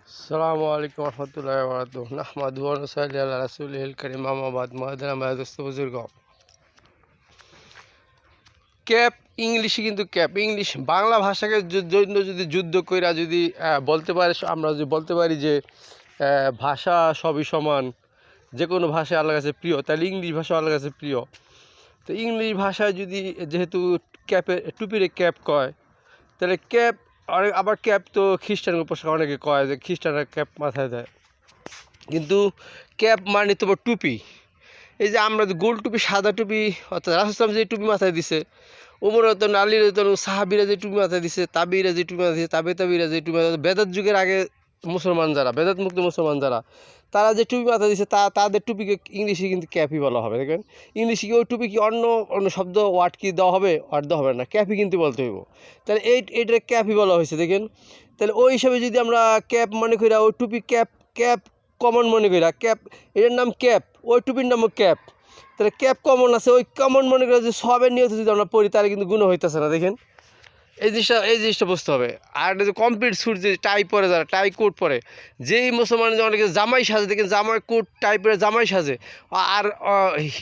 আসসালামু আলাইকুম রহমতুল্লাহি ওয়া বারাকাতুহু নাহমাদুহু ওয়া নুসাল্লি আলা রাসূলিহিল কারীম আম্মা বাদ মুহাদ্দারাম দোস্ত বুজুর্গ ক্যাপ ইংলিশে কিন্তু ক্যাপ ইংলিশ বাংলা ভাষাকে জন্য যদি যুদ্ধ কইরা যদি বলতে পারে আমরা যদি বলতে পারি যে ভাষা সবই সমান যে কোনো ভাষা আল্লাহর কাছে প্রিয় তাহলে ইংলিশ ভাষা আল্লাহর কাছে প্রিয় তো ইংলিশ ভাষায় যদি যেহেতু ক্যাপে টুপিরে ক্যাপ কয় তাহলে ক্যাপ আবার ক্যাপ তো খ্রিস্টানের পোশাক অনেকে কয় যে খ্রিস্টানরা ক্যাপ মাথায় দেয় কিন্তু ক্যাপ মানে তোমার টুপি এই যে আমরা গোল টুপি সাদা টুপি অর্থাৎ রাসূল যে টুপি মাথায় দিছে ওমর রতন আলী রতন সাহাবিরা যে টুপি মাথায় দিছে তাবিরা যে টুপি মাথায় দিছে তাবিরা যে টুপি মাথায় বেদাত যুগের আগে মুসলমান যারা বেদাত মুক্ত মুসলমান যারা তারা যে টুপি মাথায় দিছে তাদের টুপিকে ইংলিশে কিন্তু ক্যাপই বলা হবে দেখবেন ইংলিশে কি ওই টুপি কি অন্য অন্য শব্দ ওয়ার্ড কি দেওয়া হবে ওয়ার্ড দেওয়া হবে না ক্যাপই কিন্তু বলতে হইব তাহলে এইটা ক্যাপই বলা হয়েছে দেখেন তাহলে ওই হিসাবে যদি আমরা ক্যাপ মনে করি ওই টুপি ক্যাপ ক্যাপ কমন মনে করি ক্যাপ এটার নাম ক্যাপ ওই টুপির নামও ক্যাপ তাহলে ক্যাপ কমন আছে ওই কমন মনে করে যে সবের নিয়ত যদি আমরা পড়ি তাহলে কিন্তু গুণ হইতেছে না দেখেন এই জিনিসটা বুঝতে হবে আর যে কমপ্লিট স্যুট যে টাই পরে যারা টাই কোট পরে যেই মুসলমান অনেকে জামাই সাজে দেখেন জামাই কোট টাই পরে জামাই সাজে আর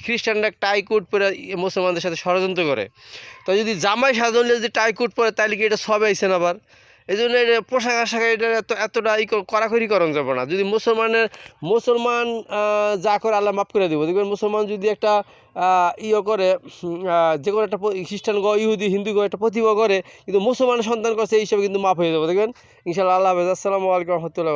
খ্রিস্টানরা টাই কোট পরে মুসলমানদের সাথে ষড়যন্ত্র করে তো যদি জামাই সাজলে যদি টাই কোট পরে তাহলে কি এটা সবে আইসেন আবার এই জন্য এটা পোশাক আশাক এটা এতটা কড়াকড়ি করণ যাবে না যদি মুসলমান যা করে আল্লাহ মাফ করে দেবো দেখবেন মুসলমান যদি একটা করে যে কোনো একটা খ্রিস্টান ইহুদি হিন্দু একটা প্রতিভা করে কিন্তু মুসলমানের সন্তান করছে এই হিসাবে কিন্তু মাফ হয়ে যাবে দেখবেন ইনশাআল্লাহ আল্লাহ হাফেজ আসসালামু আলাইকুম রহমতুল্লাহ।